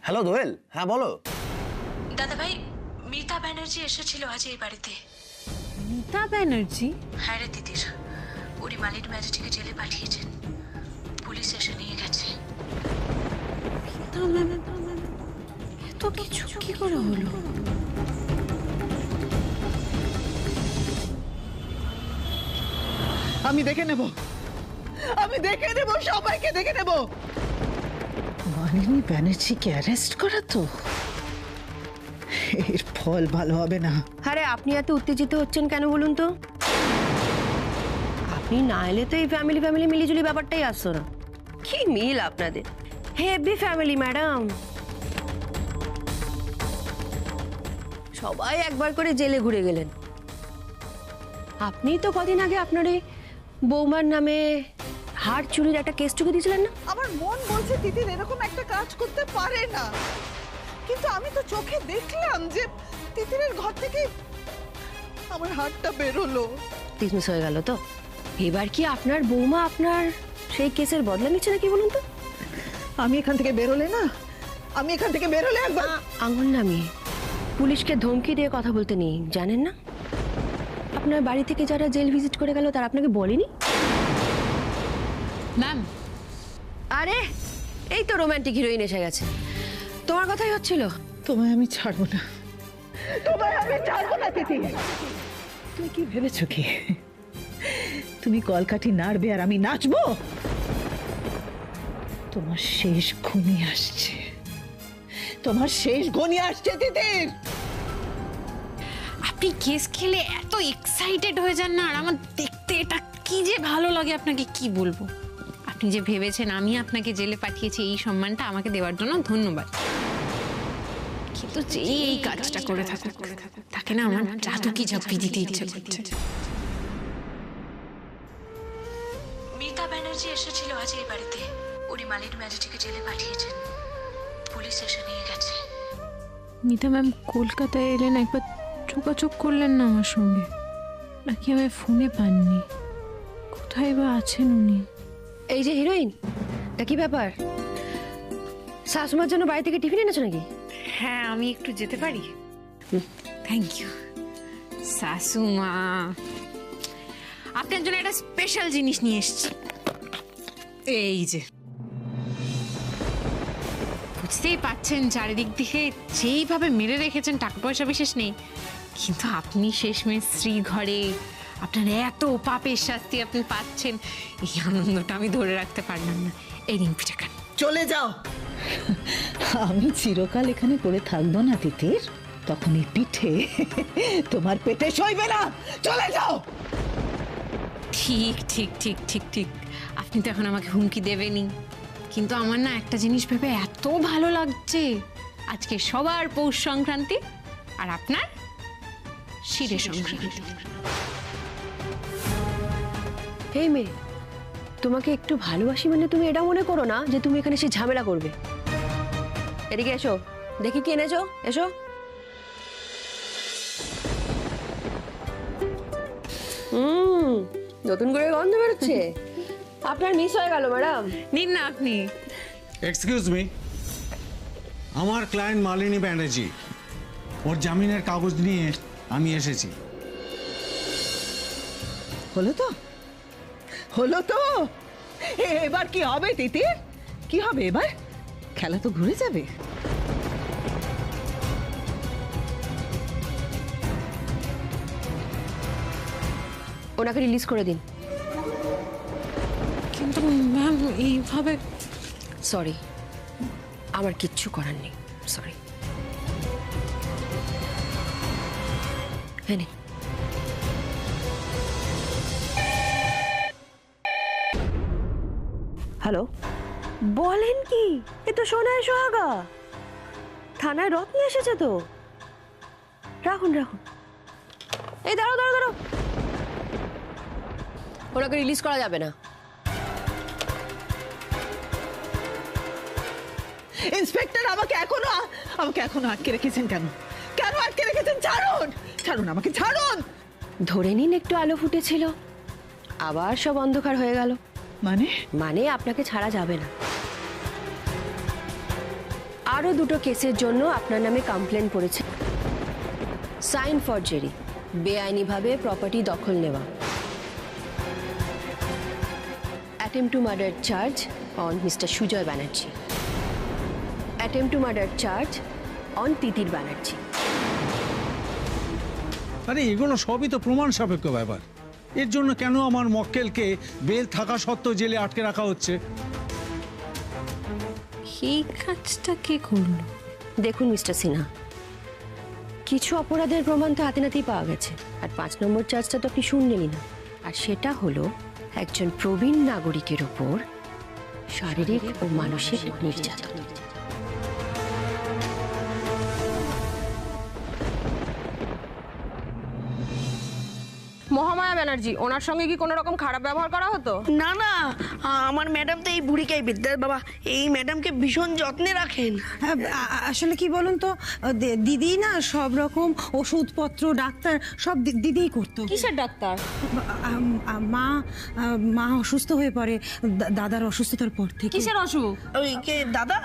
Hello দোয়েল, হ্যাঁ বলো। দাদা ভাই, মিতা ব্যানার্জি এসেছিল আজ এই বাড়িতে। মিতা ব্যানার্জি? হ্যাঁ রে দিদির, উনি মালিন ম্যাজিস্ট্রেটকে জেলে পাঠিয়েছেন, পুলিশ এসে নিয়ে গেছে। এত কিছু কি করে হলো? আমি দেখে নেব, সবাইকে দেখে নেব। মালিনী ব্যানার্জিকে অ্যারেস্ট করা তো এর ফল ভালো হবে না। আরে আপনি এত উত্তেজিত হচ্ছেন কেন বলুন তো? আপনি না এলে তো এই ফ্যামিলি মিলিজুলি ব্যাপারটাই আসতো না। কি মিল আপনাদের, হেভি ফ্যামিলি ম্যাডাম। সবাই একবার করে জেলে ঘুরে গেলেন। আপনি তো কদিন আগে আপনার এই বৌমার নামে হার চুরির একটা কেস টুকে দিয়েছিলেন না? আমার মন বলছে তিতির এরকম একটা কাজ করতে পারে না, কিন্তু আমি তো চোখে দেখলাম যে তিতিরের ঘর থেকে আমার হাতটা বেরোলো। ডিসমিস হয়ে গেল তো? এবার কি আপনার বৌমা আপনার সেই কেসের বদলা নিচ্ছে নাকি বলুন তো? আমি এখান থেকে বেরোলে একবার আঙুল নামিয়ে পুলিশকে ধমকি দিয়ে কথা বলতে নেই, জানেন না? আপনার বাড়ি থেকে যারা জেল ভিজিট করে গেল তারা আপনাকে বলেনি? ম্যাম, আরে এই তো রোমান্টিক হিরোইন এসে গেছে। তোমার কথাই হচ্ছিল। তোমায় আমি ছাড়বো না, তিতি। তুমি কি ভেবেছো কি তুমি কলকাঠি নাড়বে আর আমি নাচবো? তোমার শেষ ঘনিয়ে আসছে, তিতির। আপনি কেস খেলে এত এক্সাইটেড হয়ে যান না, আর আমার দেখতে এটা কি যে ভালো লাগে আপনাকে কি বলবো। আপনি যে ভেবেছেন আমি আপনাকে জেলে পাঠিয়েছি, এই সম্মানটা আমাকে দেওয়ার জন্য ধন্যবাদ। কিন্তু যে এই কাজটা করে থাকে তাকে না আমার জাদু কি ঝাপ্পি দিতে ইচ্ছে করছে। মিতা ব্যানার্জি এসেছিল আজ এই বাড়িতে, উনি মালিন ম্যাজিস্ট্রেটকে জেলে পাঠিয়েছেন, পুলিশ এসে নিয়ে গেছে। মিতা ম্যাম কলকাতায় এলেন, একবার যোগাযোগ করলেন না আমার সঙ্গে? নাকি আমি ফোনে পাননি? কোথায় বা আছেন উনি? এই যে হিরোইন, তা কি ব্যাপার? শাশুমার জন্য বাড়ি থেকে টিফিন এনেছো নাকি? হ্যাঁ, আমি একটু যেতে পারি? থ্যাংক ইউ শাশুমা। আপনার জন্য একটা স্পেশাল জিনিস নিয়ে এসেছি। এই যে, বুঝতেই পাচ্ছেন চারিদিক দিকে যেইভাবে মেরে রেখেছেন, টাকা পয়সা বিশেষ নেই, কিন্তু আপনি শেষমেশ স্ত্রী ঘরে, আপনার এত পাপের শাস্তি আপনি পাচ্ছেন, এই আনন্দটা আমি ধরে রাখতে পারলাম না। এই দিন পিঠা খান। চলে যাও। আমি চিরকাল এখানে পড়ে থাকবো না তিতির, তখন এই পিঠে তোমার পেটে সইবে না। চলে যাও। ঠিক ঠিক ঠিক ঠিক ঠিক আপনি তো এখন আমাকে হুমকি দেবেনই, কিন্তু আমার না একটা জিনিস ভেবে এত ভালো লাগছে। আজকে সবার পৌষ সংক্রান্তি, আর আপনার শিরে সংক্রান্তি। এই মেয়ে, তোমাকে একটু ভালোবাসি মানে তুমি এটা মনে করো না যে তুমি এখানে সে ঝামেলা করবে। এদিকে এসো, দেখি কি এনেছো। এসো। নতুন করে গন্ধ বেরোচ্ছে। আপনার মিস হয়ে গেল ম্যাডাম। নিন না আপনি। এক্সকিউজ মি, আমার ক্লায়েন্ট মালিনী ব্যানার্জি, ওর জামিনের কাগজ নিয়ে আমি এসেছি। হলো তো এবার কি হবে তিতির? কি হবে এবার? খেলা তো ঘুরে যাবে। ওনাকে রিলিজ করে দিন। কিন্তু ম্যাম এইভাবে। সরি, আমার কিচ্ছু করার নেই। সরি। হ্যাঁ, হ্যালো, বলেন কি? এ তো সোনায় সোহাগা। থানায় রত্ন এসেছে তো। রাখুন। এই দাঁড়াও, ওনাকে রিলিজ করা যাবে না। ইন্সপেক্টর আমাকে এখনো আটকে রেখেছেন কেন? আটকে রেখেছেন? ছাড়ুন আমাকে, ছাড়ুন। ধরে নিন একটু আলো ফুটেছিল, আবার সব অন্ধকার হয়ে গেল। মানে মানে আপনাকে ছাড়া যাবে না। আরও 2টো কেসের জন্য আপনার নামে কমপ্লেন করেছে। সাইন ফরজারি, বেআইনিভাবে প্রপার্টি দখল নেওয়া, attempt to murder charge on mister Sujay Banerjee, attempt to murder charge on Titir Banerjee. আরে এগুলো সবই তো প্রমাণ সাপেক্ষ ব্যাপার। এর জন্য কেন আমার মক্কেলকে বেল থাকা সত্ত্বেও জেলে আটকে রাখা হচ্ছে? এই কাজটা কে করলো? দেখুন মিস্টার সিনহা, কিছু অপরাধের প্রমাণ তো হাতে নাতেই পাওয়া গেছে, আর 5 নম্বর চার্জটা তো আপনি শুনলেনই না। আর সেটা হলো একজন প্রবীণ নাগরিকের উপর শারীরিক ও মানসিক নির্যাতন। মহামায়া ব্যানার্জি, ওনার সঙ্গে কি কোনো রকম খারাপ ব্যবহার করা হতো? না না, আমার ম্যাডাম তো এই বুড়িকেই বিদ্যার বাবা এই ম্যাডামকে ভীষণ যত্নে রাখেন। আসলে কি বলুন তো, দিদি না সব রকম ওষুধপত্র ডাক্তার সব দিদিই করতো। কিসের ডাক্তার? মা অসুস্থ হয়ে পড়ে দাদার অসুস্থতার পর থেকে। কিসের অসুখ? ওই কে দাদা?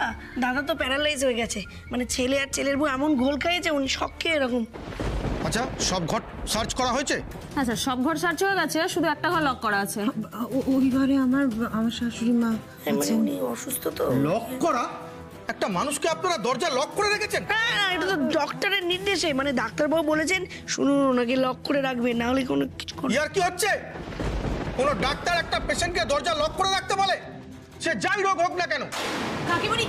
দাদা তো প্যারালাইজ হয়ে গেছে, মানে ছেলে আর ছেলের বউ এমন ঘোল খাইয়েছে উনি শখকে এরকম। আচ্ছা, সব ঘর সার্চ করা হয়েছে? হ্যাঁ স্যার, সব ঘর সার্চ হয়ে গেছে, শুধু একটা ঘর লক করা আছে। ওই ঘরে আমার শাশুড়ি মা মানে উনি অসুস্থ তো। লক করা? একটা মানুষকে আপনারা দরজা লক করে রেখেছেন? হ্যাঁ, এটা তো ডক্টরের নির্দেশে, মানে ডাক্তারবাবু বলেছেন শুনুন ওনাকে লক করে রাখবেন, না হলে কোনো কিছু ইয়ার কি হচ্ছে? কোন ডাক্তার একটা পেশেন্টকে দরজা লক করে রাখতে বলে? সে যাই রোগ হোক না কেন। কাকিমণি,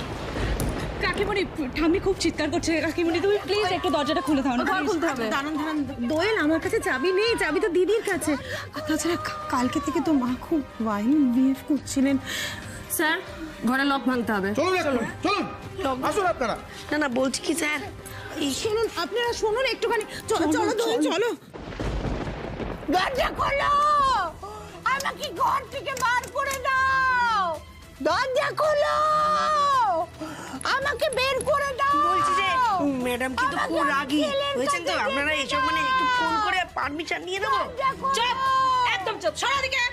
কাকিমণি ঠাম্মি খুব চিৎকার করছে। কাকিমণি তুমি প্লিজ একটু দরজাটা খুলে দাও না। ঘর খুলতে হবে। দাঁড়ান দাঁড়ান, দোয়েল আমার কাছে চাবি নেই, চাবি তো দিদির কাছে। আর তাছাড়া কালকে থেকে তো মা খুব ওয়াইন বিহেভ করছিলেন। স্যার, ঘরে লক ভাঙতে হবে। চলুন চলুন, আসুন আপনারা। না না, বলছি কি স্যার, শুনুন আপনারা, শুনুন একটুখানি, চলো চলো দোয়েল চলো। দরজা খোলো, আমাকে ঘর থেকে বার করে দাও। দরজা খোলো, আমাকে বের করে দাও। বলছি যে ম্যাডাম কিন্তু খুব রাগী হয়েছেন, তো আপনারা এইসব মানে একটু ফোন করে পারমিশন নিয়ে দেবো। চুপ, একদম চুপ, সরা দিকে।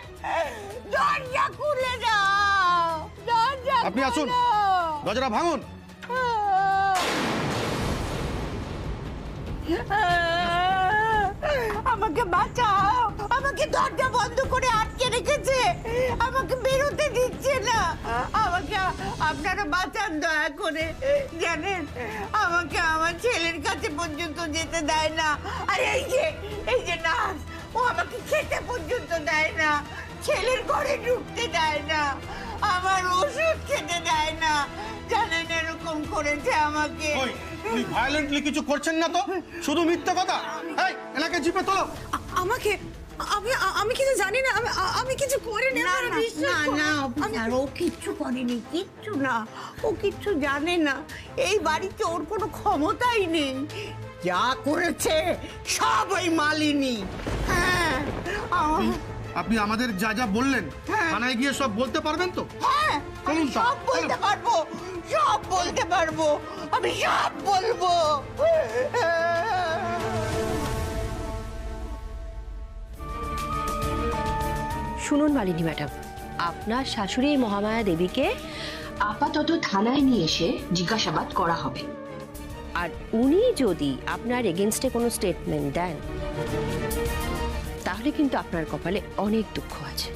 দরজা খুলে দাও, দরজা আপনি আসুন, দরজাটা ভাঙুন। আমাকে বাঁচাও, আমাকে দরজা বন্ধ করে আটকে রেখেছে, আমাকে বেরোতে দিচ্ছে না। আমাকে আপনারা বাঁচান দয়া করে। জানেন, আমাকে আমার ছেলের কাছে পর্যন্ত যেতে দেয় না। আর এই যে নার্স, ও আমাকে খেতে পর্যন্ত দেয় না, ছেলের ঘরে ঢুকতে দেয় না, আমার ওষুধ খেতে দেয় না। জানেন, এরকম করেছে আমাকে। ওই উনি ভায়োলেন্টলি কিছু করছেন না তো? শুধু মিথ্যা কথা। এই এনাকে জিপে তোলো। আমাকে আমি কিছু জানি না, আমি কিছু করিনি। না না, ও কিচ্ছু করেনি, কিচ্ছু না, ও কিচ্ছু জানে না। এই বাড়িতে ওর কোনো ক্ষমতাই নেই, যা করেছে সব ওই মালিনী। হ্যাঁ, আপনি আমাদের যা যা বললেন থানায় গিয়ে সব বলতে পারবেন তো? হ্যাঁ, আমি চলুন তো, সব বলতে পারবো, সব বলতে পারবো, আমি সব বলবো। শুনুন মালিনী ম্যাডাম, আপনার শাশুড়ি মহামায়া দেবীকে আপাতত থানায় নিয়ে এসে জিজ্ঞাসাবাদ করা হবে। আর উনি যদি আপনার এগেনস্টে কোনো স্টেটমেন্ট দেন, তাহলে কিন্তু আপনার কপালে অনেক দুঃখ আছে।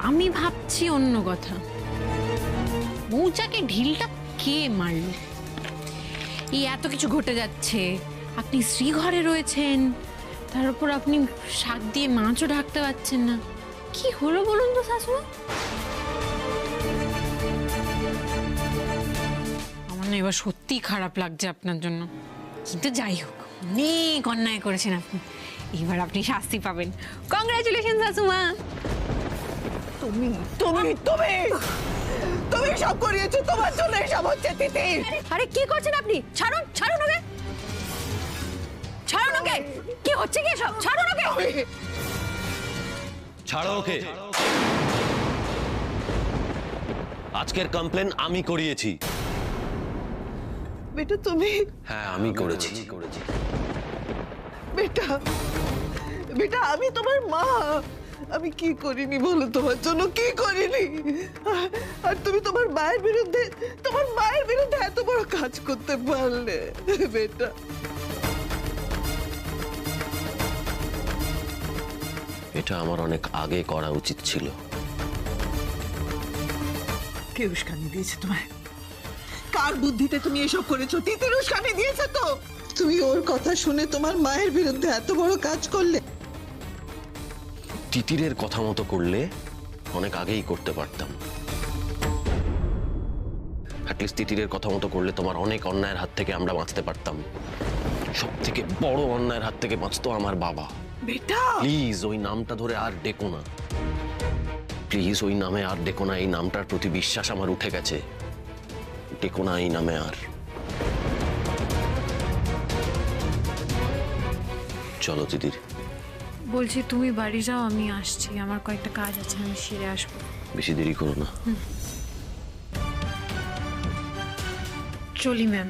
আমি ভাবছি অন্য কথা। মৌচাকে ঢিলটা কে মারল? এই এত কিছু ঘটে যাচ্ছে, আপনি শ্রীঘরে রয়েছেন, তার উপর আপনি শাক দিয়ে মাছও ঢাকতে পারছেন না। কি হলো বলুন তো শাশুড়ি? আমার না এবার সত্যিই খারাপ লাগছে আপনার জন্য, কিন্তু যাই হোক, অনেক অন্যায় করেছেন আপনি, এবার আপনি শাস্তি পাবেন। কংগ্রাচুলেশন শাশুমা। তুমি তুমি তুমি তুমি সব করিয়েছো, তোমার জন্য এসব হচ্ছে। তিতির, আরে কি করছেন আপনি? ছাড়ুন, ছাড়ুন ওকে, ছাড়ুন ওকে। কি হচ্ছে কি সব? ছাড়ুন ওকে। ছাড়ো ওকে। আজকের কমপ্লেন আমি করিয়েছি। বেটা তুমি? হ্যাঁ, আমি করেছি। বেটা বেটা, আমি তোমার মা, আমি কি করিনি বলো, তোমার জন্য কি করিনি? আর তুমি তোমার মায়ের বিরুদ্ধে এত বড় কাজ করতে পারলে বেটা। এটা আমার অনেক আগে করা উচিত ছিল। কে উস্কানি দিয়েছে তোমায়? কার বুদ্ধিতে তুমি এসব করেছো? তিতির উস্কানি দিয়েছে তো। তুমি ওর কথা শুনে তোমার মায়ের বিরুদ্ধে এত বড় কাজ করলে। তিতিরের কথা মতো করলে অনেক আগেই করতে পারতাম। অ্যাটলিস্ট তিতিরের কথা মতো করলে তোমার অনেক অন্যায়ের হাত থেকে আমরা বাঁচতে পারতাম। সব থেকে বড় অন্যায়ের হাত থেকে বাঁচতো আমার বাবা। বেটা প্লিজ ওই নামটা ধরে আর ডেকো না। প্লিজ ওই নামে আর ডেকো না। এই নামটার প্রতি বিশ্বাস আমার উঠে গেছে। ডেকো না এই নামে আর। চলো তিতির। বলছি তুমি বাড়ি যাও, আমি আসছি, আমার কয়েকটা কাজ আছে, আমি সেরে আসবো। বেশি দেরি করো না। চলি ম্যাম।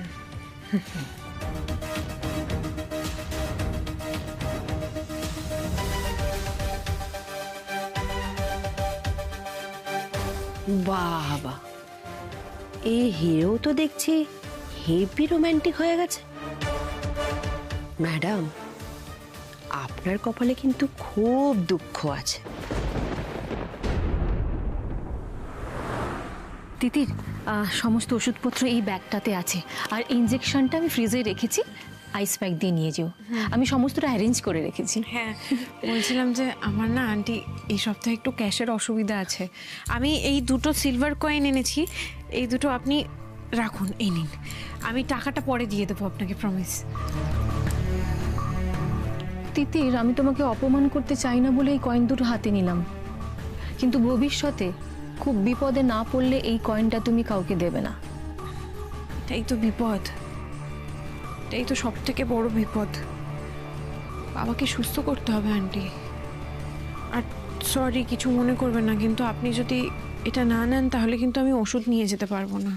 বাবা, এই হিরো তো দেখছি হেভি রোমান্টিক হয়ে গেছে। ম্যাডাম, আপনার কপালে কিন্তু খুব দুঃখ আছে। তিতির, সমস্ত ওষুধপত্র এই ব্যাগটাতে আছে, আর ইনজেকশনটা আমি ফ্রিজে রেখেছি, আইস প্যাক দিয়ে নিয়ে যেও। আমি সমস্তটা অ্যারেঞ্জ করে রেখেছি। হ্যাঁ, বলছিলাম যে আমার না আন্টি এই সপ্তাহে একটু ক্যাশের অসুবিধা আছে। আমি এই দুটো সিলভার কয়েন এনেছি, এই দুটো আপনি রাখুন, এই নিন। আমি টাকাটা পরে দিয়ে দেবো আপনাকে, প্রমিস। তিতির, আমি তোমাকে অপমান করতে চাই না বলে এই কয়েন দুটো হাতে নিলাম, কিন্তু ভবিষ্যতে খুব বিপদে না পড়লে এই কয়েনটা তুমি কাউকে দেবে না। এটাই তো বিপদ, এটাই তো সব থেকে বড় বিপদ। বাবাকে সুস্থ করতে হবে আন্টি। আর সরি, কিছু মনে করবেন না, কিন্তু আপনি যদি এটা না নেন তাহলে কিন্তু আমি ওষুধ নিয়ে যেতে পারবো না।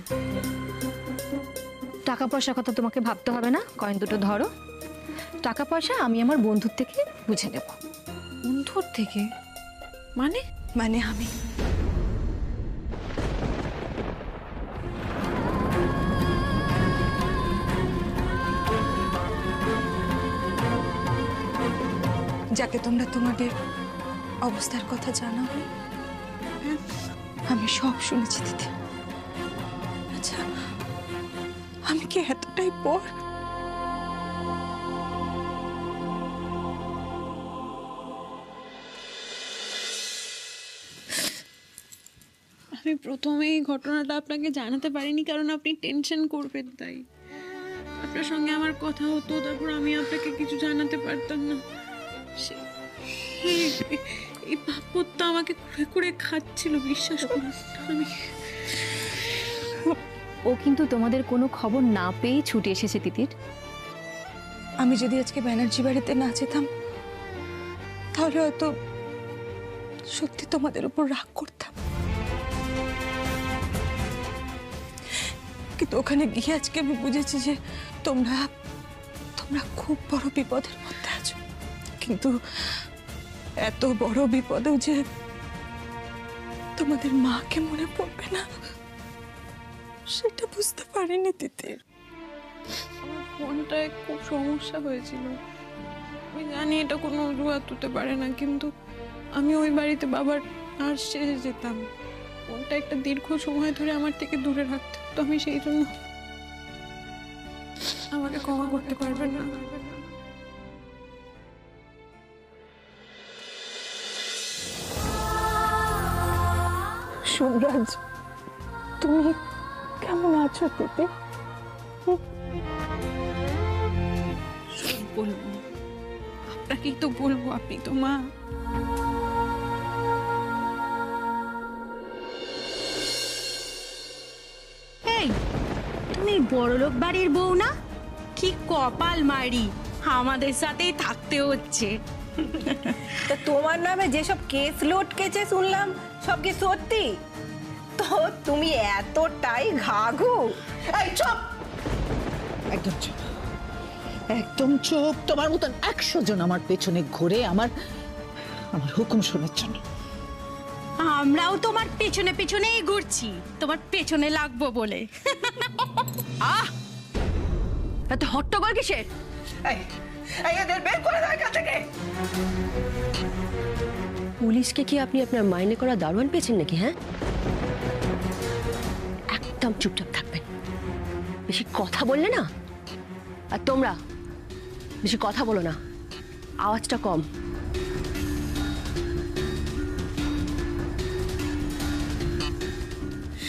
টাকা পয়সার কথা তোমাকে ভাবতে হবে না, কয়েন দুটো ধরো। টাকা পয়সা আমি আমার বন্ধুর থেকে বুঝে নেব। বন্ধুর থেকে? মানে? মানে আমি যাকে তোমরা তোমাদের অবস্থার কথা জানাবে, আমি সব শুনেছি দিদি। আচ্ছা, আমি কি এতটাই পর? আমি প্রথমেই ঘটনাটা আপনাকে জানাতে পারিনি, কারণ আপনি টেনশন করবেন তাই। আপনার সঙ্গে আমার কথা হতো, তারপর আমি আপনাকে কিছু জানাতে পারতাম না। এই ভাবটা আমাকে কুড়ে কুড়ে খাচ্ছিল, বিশ্বাস করুন। ও কিন্তু তোমাদের কোনো খবর না পেয়েই ছুটে এসেছে তিতির। আমি যদি আজকে ব্যানার্জি বাড়িতে না যেতাম তাহলে হয়তো সত্যি তোমাদের উপর রাগ করতাম, কিন্তু ওখানে গিয়ে আজকে আমি বুঝেছি যে তোমরা খুব বড় বিপদের মধ্যে আছো। কিন্তু এত বড় বিপদেও যে তোমাদের মাকে মনে পড়বে না, সেটা বুঝতে পারিনি তিতির। আমার ফোনটায় খুব সমস্যা হয়েছিল। আমি জানি এটা কোনো অজুহাত হতে পারে না, কিন্তু আমি ওই বাড়িতে বাবার নার্স সেজে যেতাম। ফোনটা একটা দীর্ঘ সময় ধরে আমার থেকে দূরে রাখতে হতো। আমি সেই জন্য, আমাকে ক্ষমা করতে পারবেন না। সোমরাজ, তুমি কেমন আছো তিতি? বলবো আপনাকেই তো বলবো, আপনি তো মা। এই, তুমি বড়লোক বাড়ির বউ না? কি কপাল মারি, আমাদের সাথেই থাকতে হচ্ছে। তা তোমার নামে যেসব কেস লটকেছে শুনলাম, সব কি সত্যি? তো তুমি এতটাই ঘাঘু? এই চুপ, একদম চুপ, একদম চুপ। তোমার মতন 100 জন আমার পেছনে ঘুরে আমার হুকুম শোনার জন্য। আমরাও তোমার পেছনে পেছনেই ঘুরছি, তোমার পেছনে লাগবো বলে। এত হট্টগোল কিসের? এদের বের করে দাও এখান থেকে। পুলিশকে কি আপনি আপনার মাইনে করা দারোয়ান পেয়েছেন নাকি? হ্যাঁ, একদম চুপচাপ থাকবেন, বেশি কথা বললে না। আর তোমরা বেশি কথা বলো না, আওয়াজটা কম।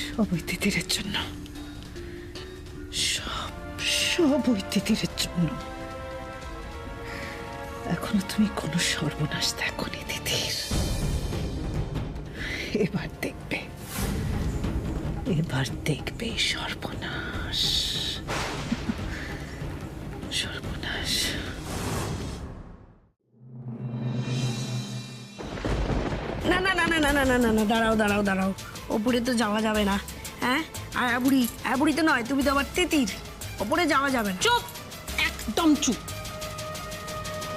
সব ওই তিতিরের জন্য, সব ওই তিতিরের জন্য। এখনো তুমি কোনো সর্বনাশ দেখোনি তিতির। এবার দেখবে, এবার দেখবে সর্বনাশ, সর্বনাশ। না না না না না না না না না, দাঁড়াও দাঁড়াও দাঁড়াও, ওপরে তো যাওয়া যাবে না। হ্যাঁ, আর বুড়ি তো নয়, তুমি তো আবার তিতির, ওপরে যাওয়া যাবে না। চুপ, একদম চুপ।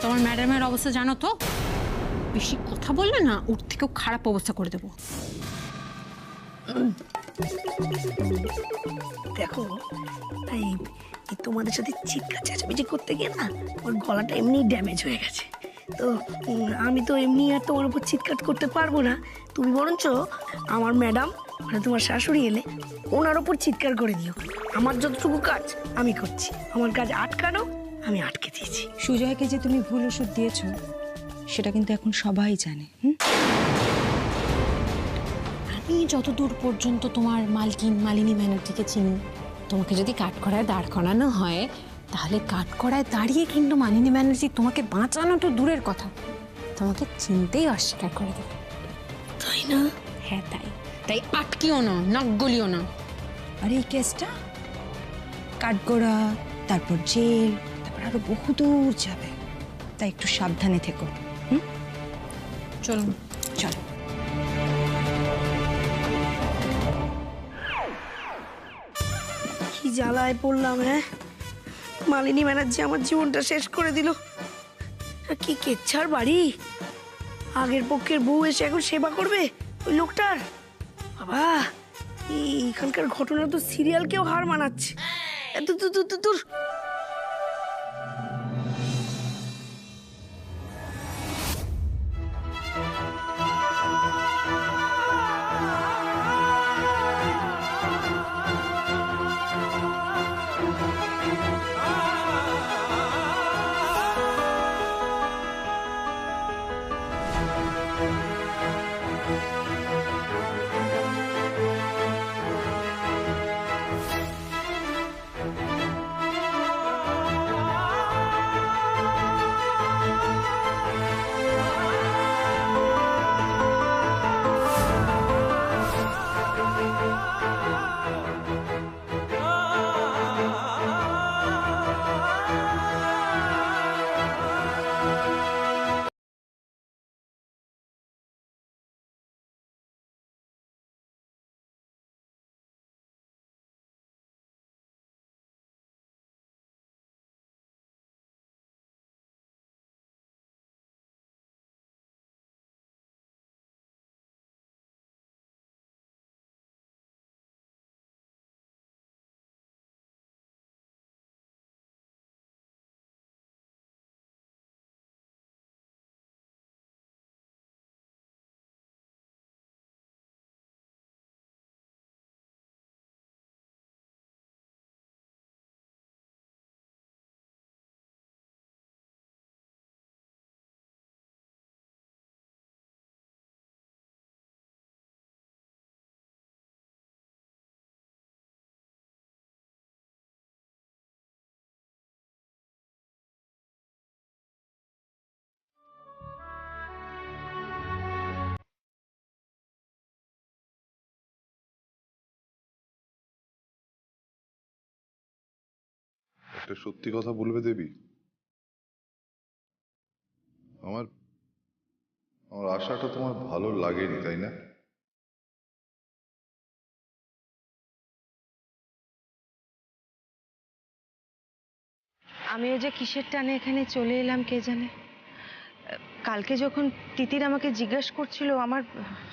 তোমার ম্যাডামের অবস্থা জানো তো, বেশি কথা বললে না ওর থেকেও খারাপ অবস্থা করে দেবো। দেখো, এই তোমাদের সাথে চিৎকার চেঁচামেচি করতে গিয়ে না ওর গলাটা এমনি ড্যামেজ হয়ে গেছে। তো আমি তো এমনি আর তোমার উপর চিৎকার করতে পারবো না। তুমি বরঞ্চ আমার ম্যাডাম মানে তোমার শাশুড়ি এলে ওনার ওপর চিৎকার করে দিও। আমার যতটুকু কাজ আমি করছি, আমার কাজ আটকানো, আমি আটকে দিয়েছি। সুজয়কে যে তুমি ভুল ওষুধ দিয়েছো সেটা কিন্তু এখন সবাই জানে। আমি যতদূর পর্যন্ত তোমার মালিনী ব্যানার্জিকে চিনি, তোমাকে যদি কাঠগড়ায় দাঁড় করানো হয় তাহলে কাঠগড়ায় দাঁড়িয়ে কিন্তু মালিনী ব্যানার্জি তোমাকে বাঁচানো তো দূরের কথা, তোমাকে চিনতেই অস্বীকার করে দেবে। তাই না? হ্যাঁ তাই, তাই আটকিও না, নাক গলিও না। আর এই কেসটা কাঠগড়া, তারপর জেল, তারপর আরো বহুদূর যাবে, তাই একটু সাবধানে থেকো। চলুন, চলো। কি জ্বালায় পড়লাম। হ্যাঁ, মালিনী ব্যানার্জি আমার জীবনটা শেষ করে দিল। কি কেচ্ছার বাড়ি, আগের পক্ষের বউ এসে এখন সেবা করবে ওই লোকটার। বাবা, এখানকার ঘটনা তো সিরিয়ালকেও হার মানাচ্ছে। দূর। একটা সত্যি কথা বলবে দেবী? আমার আমার আশাটা তোমার ভালো লাগেনি, তাই না? আমিও যে কিসের টানে এখানে চলে এলাম কে জানে। কালকে যখন তিতির আমাকে জিজ্ঞেস করছিল আমার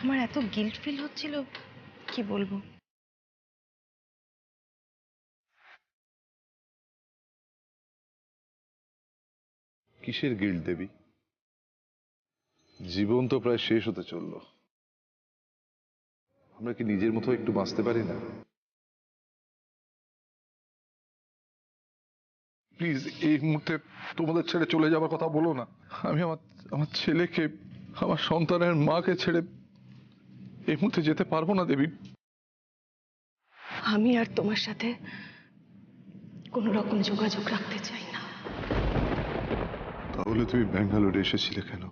আমার এত গিল্ট ফিল হচ্ছিল কি বলবো। কিসের গিল্ট দেবী? জীবন তো প্রায় শেষ হতে চললো, আমরা কি নিজের মতো একটু বাঁচতে পারি না? প্লিজ এই মুহূর্তে তোমাদের ছেড়ে চলে যাবার কথা বলো না। আমি আমার ছেলেকে, আমার সন্তানের মাকে ছেড়ে এই মুহূর্তে যেতে পারবো না দেবী। আমি আর তোমার সাথে কোনো রকম যোগাযোগ রাখতে চাই না। তাহলে তুমি ব্যাঙ্গালোরে এসেছিলে কেন?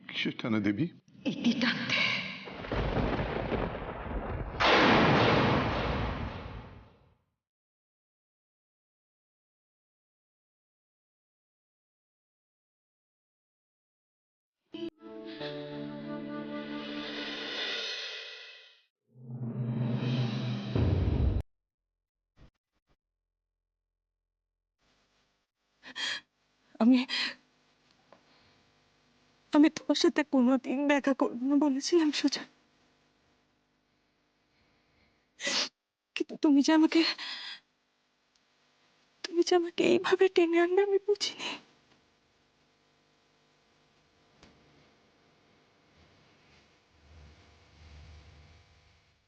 কিসের টানে দেবী? ইতি টানতে। আমি আমি তোমার সাথে কোনোদিন দেখা করবো না বলেছিলাম সুজন, কিন্তু তুমি যে আমাকে এইভাবে টেনে আনবে আমি বুঝিনি।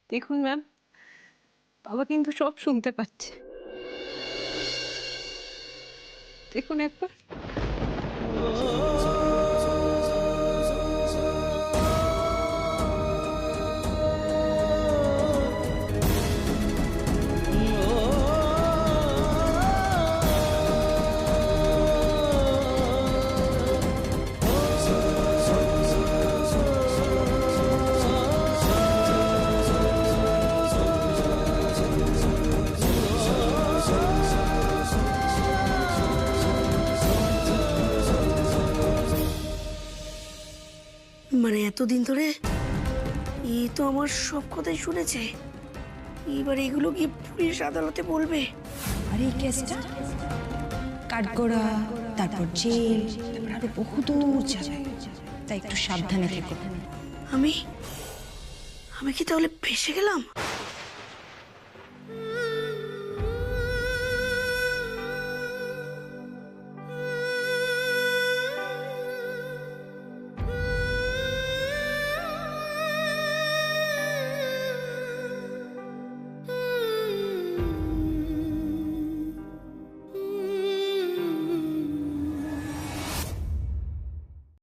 দেখুন ম্যাম, বাবা কিন্তু সব শুনতে পাচ্ছে। দেখুন একবার। মানে এতদিন ধরে এই তো আমার সব কথাই শুনেছে, এবার এগুলো কি পুলিশ আদালতে বলবে? আর এই কেসটা কাঠগড়া, তারপর জেল, তারপর আরো বহুদূর যাবে, তাই একটু সাবধানে থেকো। আমি কি তাহলে ফেঁসে গেলাম?